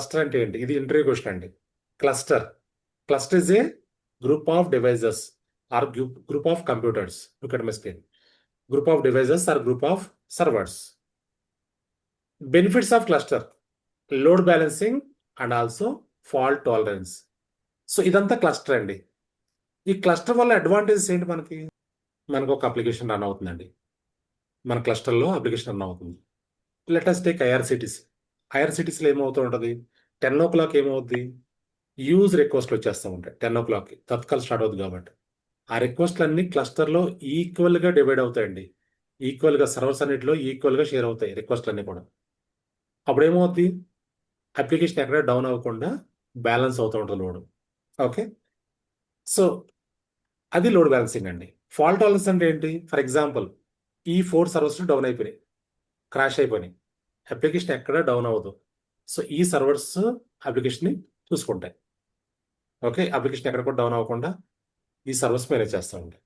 Cluster అంటే ఏంటి? ఇది ఇంటర్వ్యూ క్వశ్చన్ అండి. Cluster cluster is a group of devices or group of computers. Look at my screen. Group of devices or group of servers. Benefits of cluster: load balancing and also fault tolerance. So ఇదంతా cluster అండి. ఈ cluster వల్ల advantages ఏంటి? మనకు ఒక application run అవుతుందండి. మన క్లస్టర్లో అప్లికేషన్ రన్ అవుతుంది. Let's take IRCTC. ఐఆర్సిటీసీలో ఏమవుతూ ఉంటుంది? 10 o'clock ఏమవుద్ది? యూజ్ రిక్వెస్ట్లు వచ్చేస్తూ ఉంటాయి. 10 o'clockకి తత్కాల్ స్టార్ట్ అవుతుంది కాబట్టి ఆ రిక్వెస్ట్లన్నీ క్లస్టర్లో ఈక్వల్గా డివైడ్ అవుతాయండి. ఈక్వల్గా సర్వర్స్ అన్నిటిలో ఈక్వల్గా షేర్ అవుతాయి రిక్వెస్ట్లన్నీ కూడా. అప్పుడు ఏమవుద్ది? అప్లికేషన్ ఎక్కడ డౌన్ అవ్వకుండా బ్యాలెన్స్ అవుతూ ఉంటుంది లోడ్. ఓకే, సో అది లోడ్ బ్యాలెన్సింగ్ అండి. ఫాల్ట్ టాలరెన్స్ అంటే ఏంటి? ఫర్ ఎగ్జాంపుల్, ఈ 4 సర్వర్స్ డౌన్ అయిపోయినాయి, క్రాష్ అయిపోయినాయి. అప్లికేషన్ ఎక్కడ డౌన్ అవ్వదు. సో ఈ సర్వర్స్ అప్లికేషన్ని చూసుకుంటాయి. ఓకే, అప్లికేషన్ ఎక్కడ కూడా డౌన్ అవ్వకుండా ఈ సర్వర్స్ మేనేజ్ చేస్తూ ఉంటాయి.